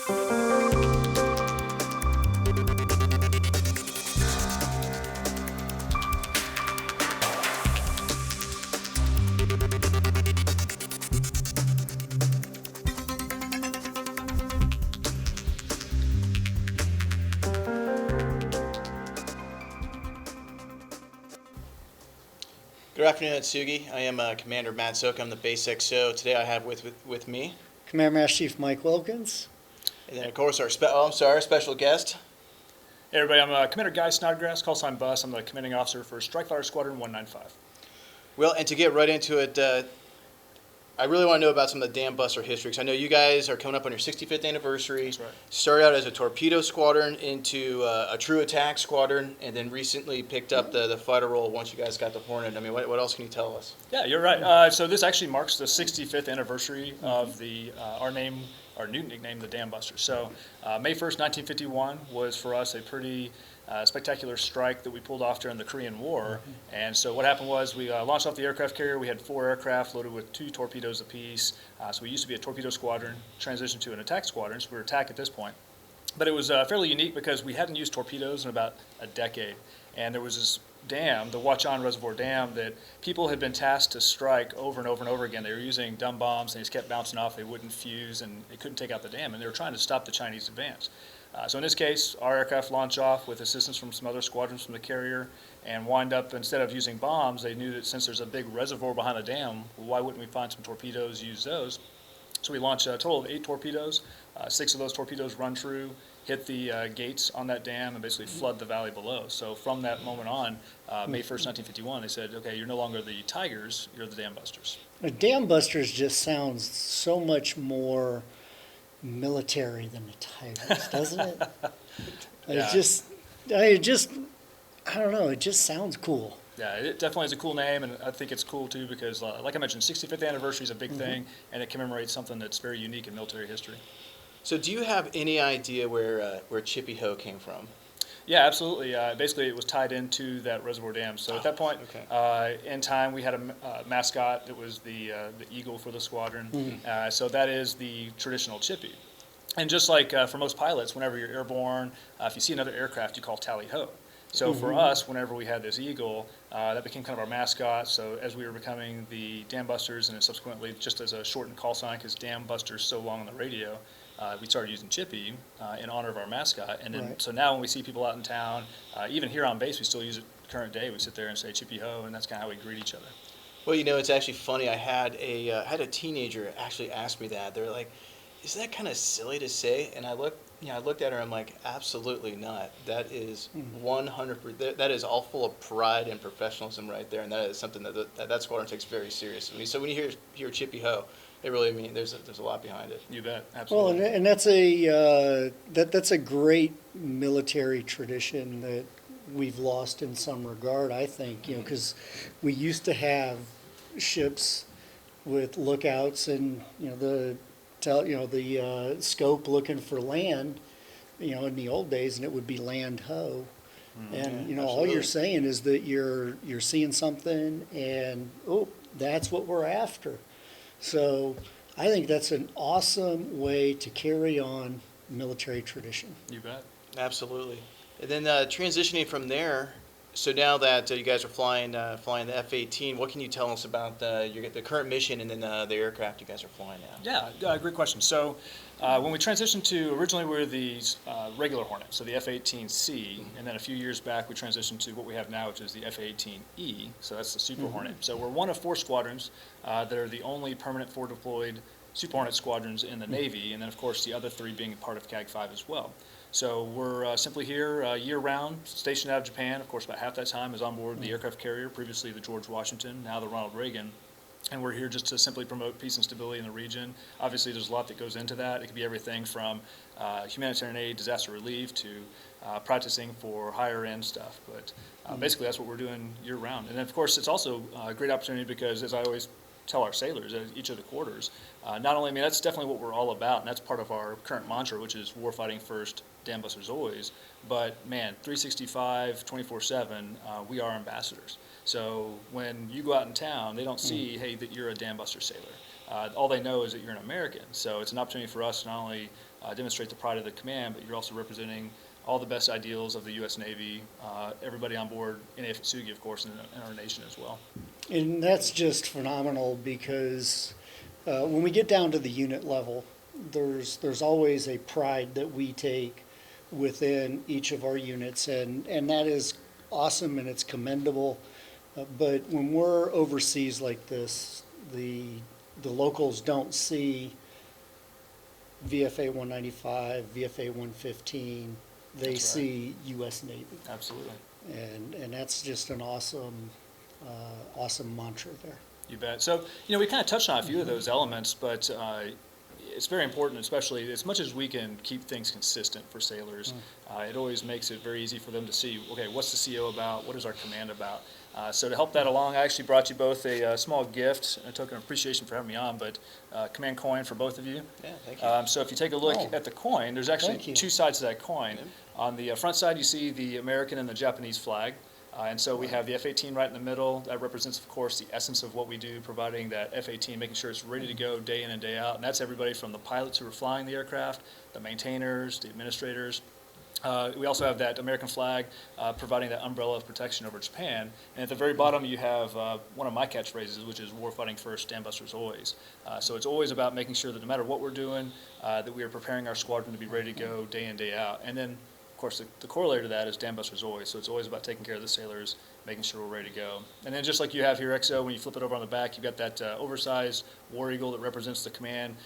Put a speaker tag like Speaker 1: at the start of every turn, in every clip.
Speaker 1: Good afternoon, Atsugi. I am Commander Matt Zook. I'm the base XO. Today I have with me,
Speaker 2: Command Master Chief Mike Wilkins.
Speaker 1: and then of course our special guest.
Speaker 3: Hey everybody, I'm Commander Guy Snodgrass, call sign Bus. I'm the commanding officer for Strike Fighter Squadron 195.
Speaker 1: Well, and to get right into it, I really want to know about some of the Dam Buster history, because I know you guys are coming up on your 65th anniversary.
Speaker 3: That's right.
Speaker 1: Started out as a torpedo squadron into a true attack squadron, and then recently picked up the fighter role once you guys got the Hornet. I mean, what else can you tell us?
Speaker 3: Yeah, you're right. So this actually marks the 65th anniversary of our new nickname, the Dam Buster. So May 1st, 1951 was for us a pretty spectacular strike that we pulled off during the Korean War. And so what happened was we launched off the aircraft carrier. We had 4 aircraft loaded with 2 torpedoes apiece. So we used to be a torpedo squadron, transitioned to an attack squadron, so we were attack at this point. But it was fairly unique because we hadn't used torpedoes in about a decade. And there was this dam, the Watchon Reservoir Dam, that people had been tasked to strike over and over and over again. They were using dumb bombs, and they just kept bouncing off. They wouldn't fuse, and they couldn't take out the dam. And they were trying to stop the Chinese advance. So in this case, our aircraft launch off with assistance from some other squadrons from the carrier and wind up, instead of using bombs, they knew that since there's a big reservoir behind the dam, well, why wouldn't we find some torpedoes, use those? So we launched a total of 8 torpedoes. 6 of those torpedoes run through, hit the gates on that dam, and basically flood the valley below. So from that moment on, May 1st, 1951, they said, okay, you're no longer the Tigers, you're the Dam Busters.
Speaker 2: Dam Busters just sounds so much more military than the Tigers, doesn't it?
Speaker 3: Yeah.
Speaker 2: I don't know, it just sounds cool.
Speaker 3: Yeah, it definitely is a cool name, and I think it's cool too because, like I mentioned, 65th anniversary is a big thing, and it commemorates something that's very unique in military history.
Speaker 1: So do you have any idea where Chippy Ho came from?
Speaker 3: Yeah, absolutely. Basically, it was tied into that reservoir dam. So at that point, in time, we had a mascot that was the eagle for the squadron. So that is the traditional Chippy. And just like for most pilots, whenever you're airborne, if you see another aircraft, you call tally ho. So for us, whenever we had this eagle, that became kind of our mascot. So as we were becoming the Dam Busters, and then subsequently just as a shortened call sign, because Dam Busters so long on the radio, we started using Chippy in honor of our mascot. And then, so now when we see people out in town, even here on base, we still use it current day. We sit there and say Chippy Ho, and that's kind of how we greet each other.
Speaker 1: Well, you know, it's actually funny. I had a teenager actually ask me that. They're like, "Isn't that kind of silly to say?" And I looked at her. I'm like, "Absolutely not. That is 100%. That is all full of pride and professionalism right there, and that is something that squadron takes very seriously. So when you hear Chippy Ho, it really means there's a lot behind it.
Speaker 3: You bet, absolutely.
Speaker 2: Well, and that's a great military tradition that we've lost in some regard, I think, because we used to have ships with lookouts and the scope looking for land, in the old days, and it would be land ho. And all you're saying is that you're seeing something, and that's what we're after. So I think that's an awesome way to carry on military tradition.
Speaker 3: You bet.
Speaker 1: Absolutely. And then transitioning from there, so now that you guys are flying the F-18, what can you tell us about the current mission and then the aircraft you guys are flying now?
Speaker 3: Yeah, great question. So when we transitioned to, originally we were the regular Hornet, so the F-18C, and then a few years back we transitioned to what we have now, which is the F-18E, so that's the Super Hornet. So we're one of 4 squadrons that are the only permanent 4 deployed Super Hornet squadrons in the Navy, and then of course the other 3 being part of CAG-5 as well. So we're simply here year-round, stationed out of Japan. Of course, about half that time is on board the aircraft carrier, previously the George Washington, now the Ronald Reagan. And we're here just to simply promote peace and stability in the region. Obviously, there's a lot that goes into that. It could be everything from humanitarian aid, disaster relief, to practicing for higher-end stuff. But basically, that's what we're doing year-round. And then, of course, it's also a great opportunity because, as I always tell our sailors at each of the quarters, not only, that's definitely what we're all about, and that's part of our current mantra, which is warfighting first, Dam Busters always, but man, 365, 24/7, we are ambassadors. So when you go out in town, they don't see, hey, that you're a Dam Buster sailor. all they know is that you're an American. So it's an opportunity for us to not only demonstrate the pride of the command, but you're also representing all the best ideals of the U.S. Navy, everybody on board in Atsugi, of course, and our nation as well.
Speaker 2: And that's just phenomenal because when we get down to the unit level, there's always a pride that we take within each of our units, and that is awesome and it's commendable. But when we're overseas like this, the locals don't see VFA 195, VFA 115. They
Speaker 3: That's right.
Speaker 2: see U.S. Navy,
Speaker 3: Absolutely.
Speaker 2: and that's just an awesome mantra there.
Speaker 3: You bet. So, we kind of touched on a few of those elements, but it's very important, especially as much as we can keep things consistent for sailors. It always makes it very easy for them to see, okay, what's the CO about? What is our command about? So to help that along, I actually brought you both a small gift, a token of appreciation for having me on, but command coin for both of you.
Speaker 1: Yeah, thank you.
Speaker 3: So if you take a look at the coin, there's actually
Speaker 2: Thank you.
Speaker 3: two sides to that coin.
Speaker 1: Yep.
Speaker 3: On the front side, you see the American and the Japanese flag. And so we have the F-18 right in the middle. That represents, of course, the essence of what we do, providing that F-18, making sure it's ready to go day in and day out. And that's everybody from the pilots who are flying the aircraft, the maintainers, the administrators. We also have that American flag providing that umbrella of protection over Japan. And at the very bottom, you have one of my catchphrases, which is warfighting first, dambusters always. So it's always about making sure that no matter what we're doing, that we are preparing our squadron to be ready to go day in, day out. And then, of course, the corollary to that is dambusters always. So it's always about taking care of the sailors, making sure we're ready to go. And then just like you have here, XO, when you flip it over on the back, you've got that oversized war eagle that represents the command.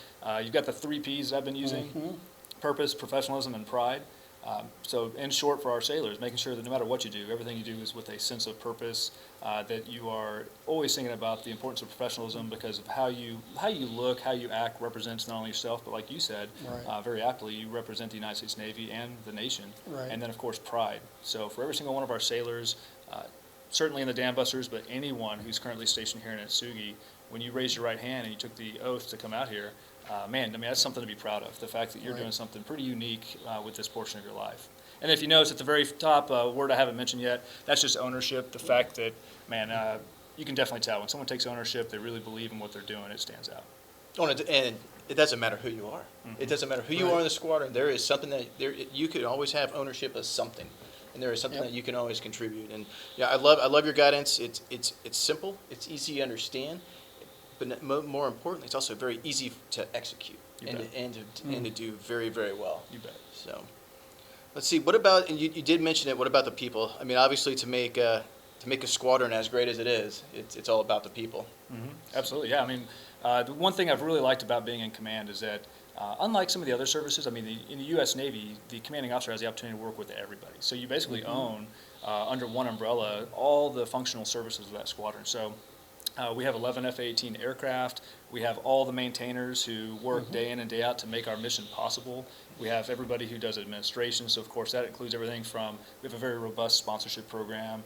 Speaker 3: You've got the 3 Ps that I've been using, purpose, professionalism, and pride. So in short, for our sailors, making sure that no matter what you do, everything you do is with a sense of purpose, that you are always thinking about the importance of professionalism because of how you look, how you act represents not only yourself, but like you said,
Speaker 2: Right.
Speaker 3: very aptly, you represent the United States Navy and the nation.
Speaker 2: Right.
Speaker 3: And then, of course, pride. So for every single one of our sailors, certainly in the dam busters, but anyone who's currently stationed here in Atsugi, when you raised your right hand and you took the oath to come out here, man, I mean, that's something to be proud of, the fact that you're
Speaker 2: Right.
Speaker 3: doing something pretty unique with this portion of your life. And if you notice at the very top, a word I haven't mentioned yet, that's just ownership, the fact that, man, you can definitely tell when someone takes ownership, they really believe in what they're doing, it stands out.
Speaker 1: Oh, and it doesn't matter who you are. It doesn't matter who you
Speaker 2: Right.
Speaker 1: are in the squadron. There is something that you could always have ownership of something, and there is something
Speaker 2: Yep.
Speaker 1: that you can always contribute. And yeah, I love your guidance. It's simple. It's easy to understand, but more importantly, it's also very easy to execute
Speaker 3: You
Speaker 1: and
Speaker 3: bet.
Speaker 1: and to do very, very well.
Speaker 3: You bet.
Speaker 1: So, let's see. What about? And you did mention it. What about the people? I mean, obviously, to make a squadron as great as it is, it's all about the people.
Speaker 3: Absolutely, yeah. I mean, the one thing I've really liked about being in command is that, unlike some of the other services, I mean, in the U.S. Navy, the commanding officer has the opportunity to work with everybody. So you basically own, under one umbrella, all the functional services of that squadron. So we have 11 F-18 aircraft. We have all the maintainers who work day in and day out to make our mission possible. We have everybody who does administration. So, of course, that includes everything from, we have a very robust sponsorship program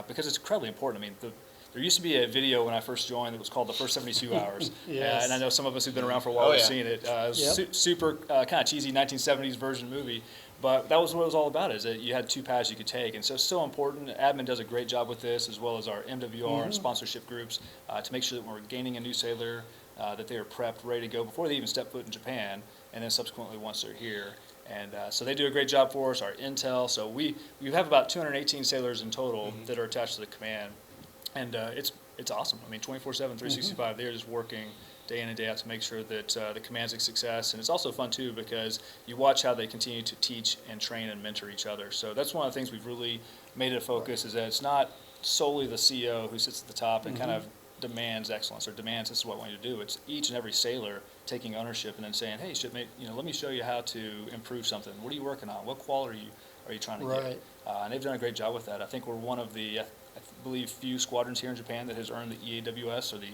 Speaker 3: because it's incredibly important. I mean, there used to be a video when I first joined that was called The First 72 Hours.
Speaker 2: Yes.
Speaker 3: And I know some of us who've been around for a while
Speaker 1: Oh,
Speaker 3: have
Speaker 1: yeah.
Speaker 3: seen it. It was
Speaker 2: Yep.
Speaker 3: super kind of cheesy 1970s version movie. But that was what it was all about, is that you had 2 paths you could take. And so it's so important. Admin does a great job with this, as well as our MWR and sponsorship groups, to make sure that when we're gaining a new sailor, that they are prepped, ready to go before they even step foot in Japan, and then subsequently once they're here. And so they do a great job for us, our intel. So we have about 218 sailors in total that are attached to the command. And it's awesome. I mean, 24/7, 365, they're just working day in and day out to make sure that the command's a success. And it's also fun, too, because you watch how they continue to teach and train and mentor each other. So that's one of the things we've really made it a focus, is that it's not solely the CO who sits at the top and kind of demands excellence or demands this is what I want you to do. It's each and every sailor taking ownership and then saying, hey, shipmate, let me show you how to improve something. What are you working on? What quality are you trying to
Speaker 2: Right.
Speaker 3: get? And they've done a great job with that. I think we're one of the, I believe, few squadrons here in Japan that has earned the EAWS, or the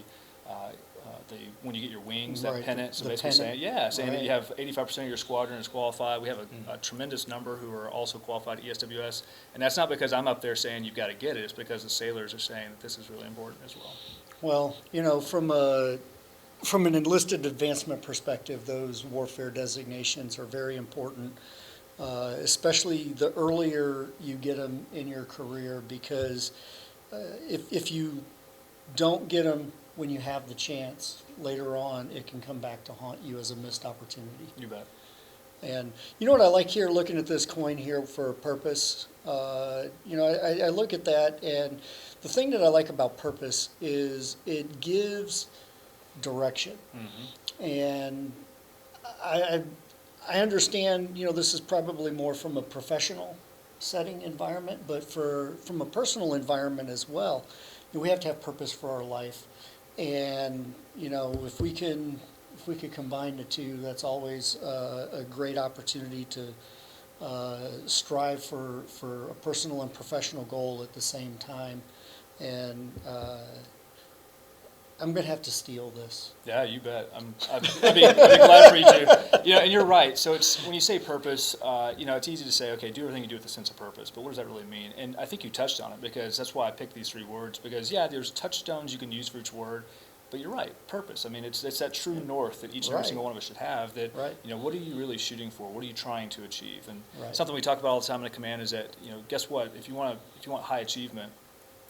Speaker 3: when you get your wings, that
Speaker 2: Right,
Speaker 3: pennant. So
Speaker 2: the
Speaker 3: basically
Speaker 2: pennant.
Speaker 3: saying that
Speaker 2: Right.
Speaker 3: you have 85% of your squadron is qualified. We have a tremendous number who are also qualified ESWS. And that's not because I'm up there saying you've got to get it. It's because the sailors are saying that this is really important as well.
Speaker 2: Well, from an enlisted advancement perspective, those warfare designations are very important, especially the earlier you get them in your career, because if you don't get them when you have the chance later on, it can come back to haunt you as a missed opportunity.
Speaker 3: You bet.
Speaker 2: And you know what I like here, looking at this coin here for purpose? I look at that, and the thing that I like about purpose is it gives direction.
Speaker 3: Mm-hmm.
Speaker 2: And I understand, this is probably more from a professional setting environment, but from a personal environment as well, we have to have purpose for our life. And, if we could combine the two, that's always a great opportunity to strive for a personal and professional goal at the same time. And I'm going to have to steal this.
Speaker 3: Yeah, you bet. I'd be glad for you to. And you're right. So it's when you say purpose, it's easy to say, okay, do everything you do with a sense of purpose. But what does that really mean? And I think you touched on it, because that's why I picked these 3 words. Because there's touchstones you can use for each word. But you're right, purpose. I mean, it's that true north that each and every single one of us should have. That what are you really shooting for? What are you trying to achieve? And something we talk about all the time in the command is that guess what? If you want high achievement,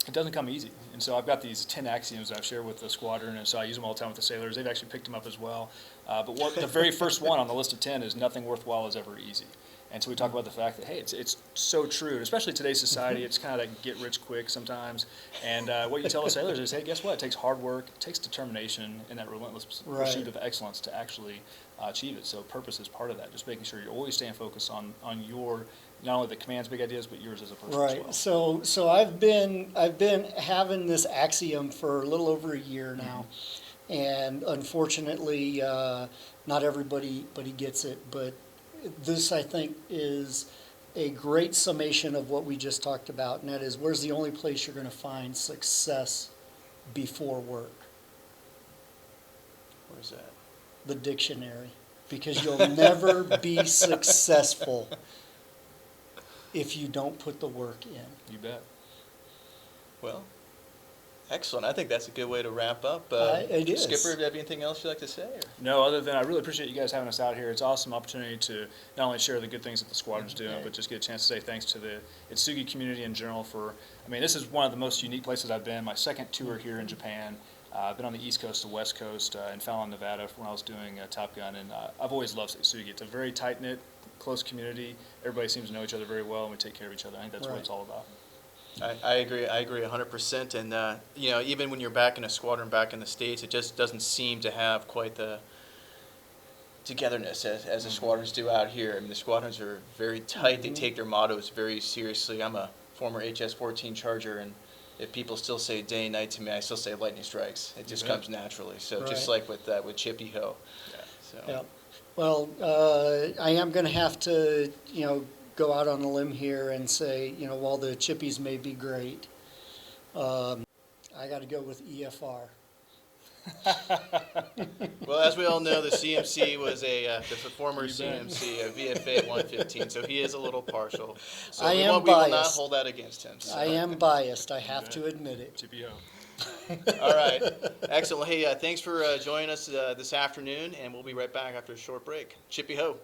Speaker 3: it doesn't come easy. And so I've got these 10 axioms that I've shared with the squadron, and so I use them all the time with the sailors. They've actually picked them up as well. But the very first one on the list of 10 is nothing worthwhile is ever easy. And so we talk about the fact that, hey, it's so true, especially in today's society. It's kind of like get rich quick sometimes. And what you tell the sailors is, hey, guess what? It takes hard work, it takes determination, and that relentless pursuit of excellence to actually achieve it. So purpose is part of that, just making sure you're always staying focused on your, not only the command's big ideas, but yours as a person as well.
Speaker 2: So I've been having this axiom for a little over a year now. And unfortunately, not everybody gets it, but this, I think, is a great summation of what we just talked about, and that is, where's the only place you're going to find success before work?
Speaker 1: Where's that?
Speaker 2: The dictionary. Because you'll never be successful if you don't put the work in.
Speaker 3: You bet.
Speaker 1: Well, excellent. I think that's a good way to wrap up.
Speaker 2: It is.
Speaker 1: Skipper, do you have anything else you'd like to say? Or?
Speaker 3: No, other than I really appreciate you guys having us out here. It's an awesome opportunity to not only share the good things that the squadron's doing, but just get a chance to say thanks to the Atsugi community in general for, this is one of the most unique places I've been. My second tour here in Japan. I've been on the East Coast, the West Coast, in Fallon, Nevada when I was doing Top Gun, and I've always loved Atsugi. It's a very tight-knit, close community. Everybody seems to know each other very well, and we take care of each other. I think that's what it's all about.
Speaker 1: I agree 100%. And, even when you're back in a squadron back in the States, it just doesn't seem to have quite the togetherness as the squadrons do out here. The squadrons are very tight. They take their mottos very seriously. I'm a former HS-14 Charger, and if people still say day and night to me, I still say lightning strikes. It just comes naturally. So just like with Chippy Ho.
Speaker 2: Yeah. Well, I am going to have to, go out on a limb here and say, while the chippies may be great, I got to go with EFR.
Speaker 1: Well, as we all know, the CMC was the former CMC, a VFA 115, so he is a little partial. So we will not hold that against him. So.
Speaker 2: I am biased. I have to admit it.
Speaker 3: Chippy Ho.
Speaker 1: All right. Excellent. Hey, thanks for joining us this afternoon, and we'll be right back after a short break. Chippy Ho.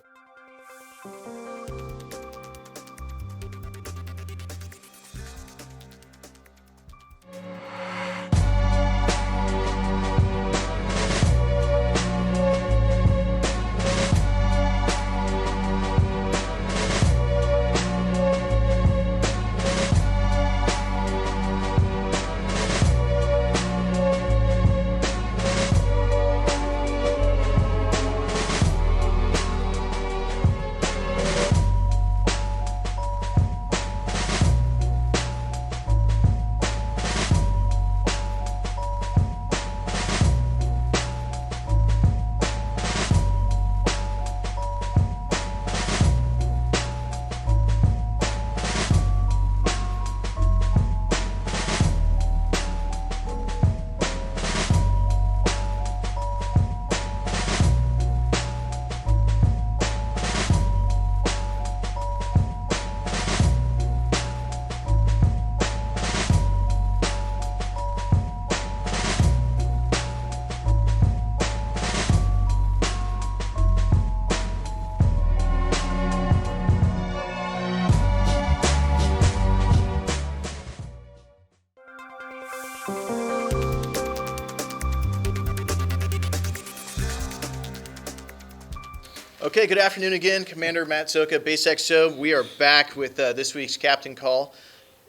Speaker 1: Okay, good afternoon again, Commander Matt Soka, Base XO. We are back with this week's Captain Call.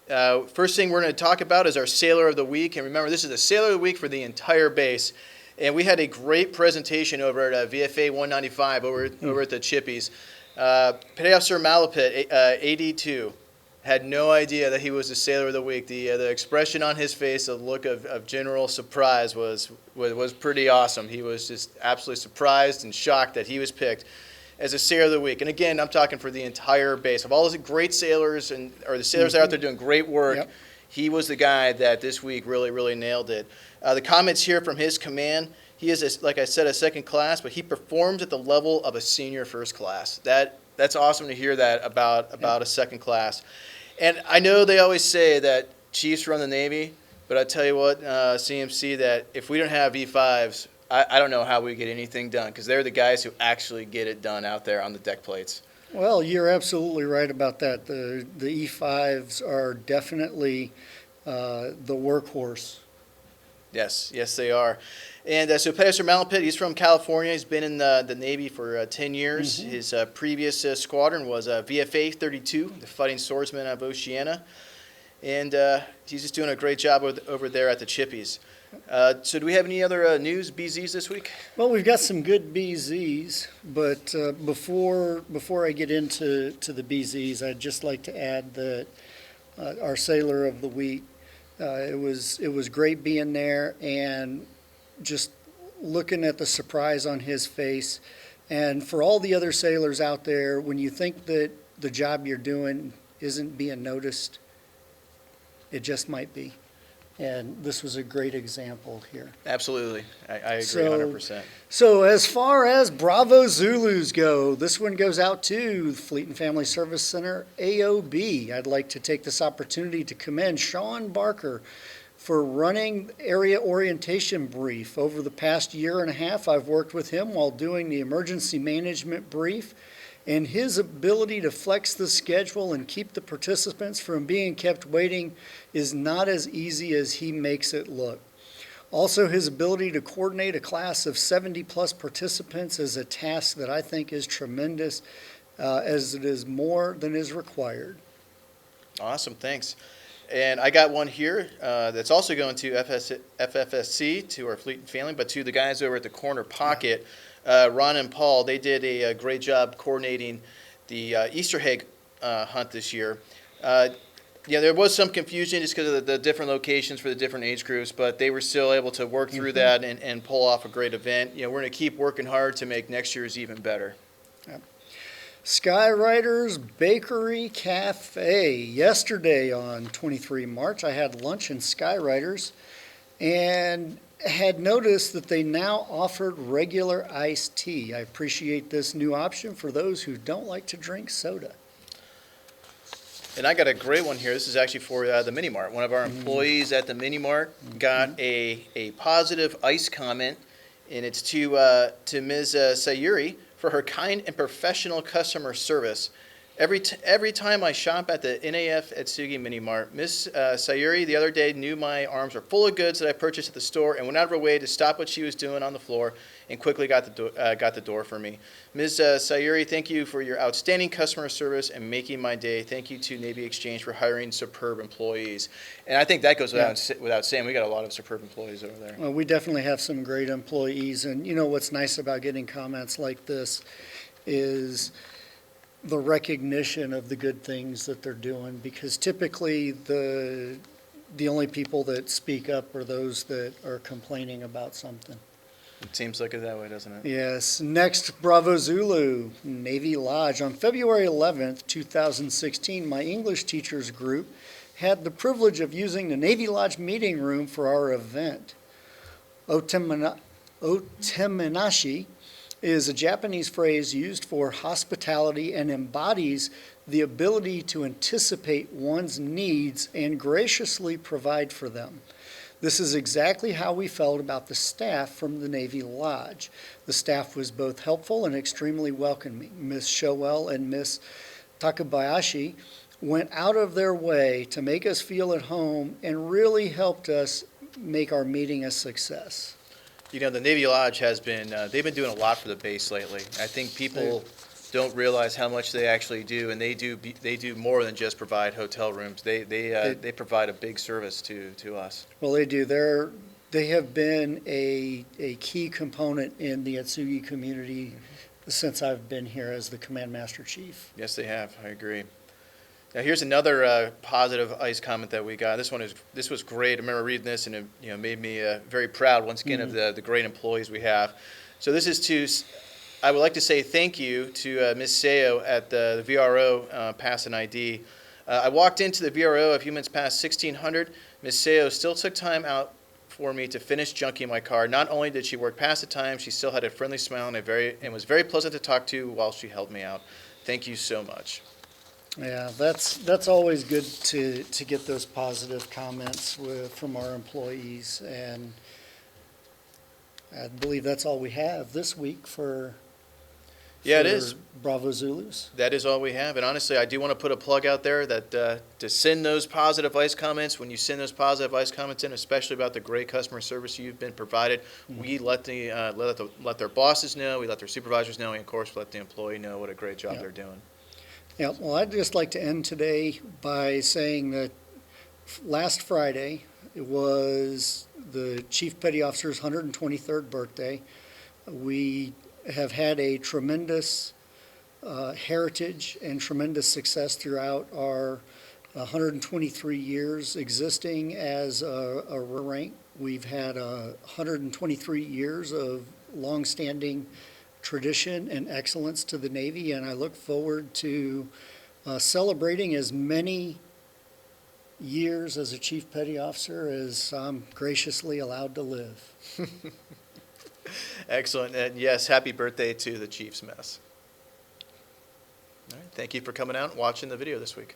Speaker 1: First thing we're going to talk about is our Sailor of the Week. And remember, this is the Sailor of the Week for the entire base. And we had a great presentation over at VFA 195 over at the Chippies. Petty Officer Malapit, AD2, had no idea that he was the Sailor of the Week. The expression on his face, the look of general surprise was pretty awesome. He was just absolutely surprised and shocked that he was picked as a Sailor of the Week. And again, I'm talking for the entire base. Of all those great sailors or the sailors out there doing great work,
Speaker 2: Yep.
Speaker 1: he was the guy that this week really, really nailed it. The comments here from his command, he is, like I said, a second class, but he performs at the level of a senior first class. That's awesome to hear that about a second class. And I know they always say that chiefs run the Navy, but I tell you what, CMC, that if we don't have E5s, I don't know how we get anything done, because they're the guys who actually get it done out there on the deck plates.
Speaker 2: Well, you're absolutely right about that. The E5s are definitely the workhorse.
Speaker 1: Yes, they are. And so Petty Officer Malapit, he's from California. He's been in the Navy for 10 years. His previous squadron was VFA 32, the Fighting Swordsman of Oceania. And he's just doing a great job over there at the Chippies. So do we have any other news, BZs, this week?
Speaker 2: Well, we've got some good BZs, but before I get into the BZs, I'd just like to add that our Sailor of the Week, it was great being there and just looking at the surprise on his face. And for all the other sailors out there, when you think that the job you're doing isn't being noticed, it just might be. And this was a great example here.
Speaker 1: Absolutely. I agree 100%.
Speaker 2: So as far as Bravo Zulus go, this one goes out to Fleet and Family Service Center, AOB. I'd like to take this opportunity to commend Sean Barker for running area orientation brief. Over the past year and a half, I've worked with him while doing the emergency management brief, and his ability to flex the schedule and keep the participants from being kept waiting is not as easy as he makes it look. Also, his ability to coordinate a class of 70-plus participants is a task that I think is tremendous, as it is more than is required.
Speaker 1: Awesome, thanks. And I got one here that's also going to FFSC, to our Fleet and Family, but to the guys over at the Corner Pocket, Ron and Paul. They did a great job coordinating the Easter egg hunt this year. There was some confusion just because of the different locations for the different age groups, but they were still able to work through that and pull off a great event. We're going to keep working hard to make next year's even better.
Speaker 2: Yep. Skyriders Bakery Cafe. Yesterday on 23 March, I had lunch in Skyriders and had noticed that they now offered regular iced tea. I appreciate this new option for those who don't like to drink soda.
Speaker 1: And I got a great one here. This is actually for the Mini Mart. One of our employees at the Mini Mart got a positive ICE comment, and it's to Ms. Sayuri for her kind and professional customer service. Every time I shop at the NAF Atsugi Mini Mart, Ms. Sayuri the other day knew my arms were full of goods that I purchased at the store and went out of her way to stop what she was doing on the floor and quickly got the door for me. Ms. Sayuri, thank you for your outstanding customer service and making my day. Thank you to Navy Exchange for hiring superb employees. And I think that goes without saying. We got a lot of superb employees over there.
Speaker 2: Well, we definitely have some great employees, and what's nice about getting comments like this is the recognition of the good things that they're doing, because typically the only people that speak up are those that are complaining about something.
Speaker 1: It seems like it that way, doesn't it?
Speaker 2: Yes. Next, Bravo Zulu, Navy Lodge. On February 11th, 2016, my English teachers group had the privilege of using the Navy Lodge meeting room for our event. Oteminashi is a Japanese phrase used for hospitality and embodies the ability to anticipate one's needs and graciously provide for them. This is exactly how we felt about the staff from the Navy Lodge. The staff was both helpful and extremely welcoming. Ms. Showell and Ms. Takabayashi went out of their way to make us feel at home and really helped us make our meeting a success.
Speaker 1: The Navy Lodge has been, they've been doing a lot for the base lately. I think people don't realize how much they actually do, and they do more than just provide hotel rooms. They provide a big service to us.
Speaker 2: Well, they do. They have been a key component in the Atsugi community since I've been here as the Command Master Chief.
Speaker 1: Yes, they have. I agree. Now, here's another positive ICE comment that we got. This was great. I remember reading this, and it made me very proud once again of the great employees we have. So this is I would like to say thank you to Ms. Sayo at the VRO Pass and ID. I walked into the VRO a few minutes past 1600. Ms. Sayo still took time out for me to finish junking my car. Not only did she work past the time, she still had a friendly smile and was very pleasant to talk to while she helped me out. Thank you so much.
Speaker 2: Yeah, that's always good to get those positive comments from our employees, and I believe that's all we have this week for
Speaker 1: Yeah, it is.
Speaker 2: Bravo Zulus.
Speaker 1: That is all we have. And honestly, I do want to put a plug out there that to send those positive ICE comments, when you send those positive ICE comments in, especially about the great customer service you've been provided, we let their bosses know, we let their supervisors know, and of course, let the employee know what a great job they're doing.
Speaker 2: Yeah, well, I'd just like to end today by saying that last Friday, it was the Chief Petty Officer's 123rd birthday. We have had a tremendous heritage and tremendous success throughout our 123 years existing as a rank. We've had 123 years of longstanding tradition and excellence to the Navy, and I look forward to celebrating as many years as a Chief Petty Officer as I'm graciously allowed to live.
Speaker 1: Excellent. And yes, happy birthday to the Chief's Mess. All right. Thank you for coming out and watching the video this week.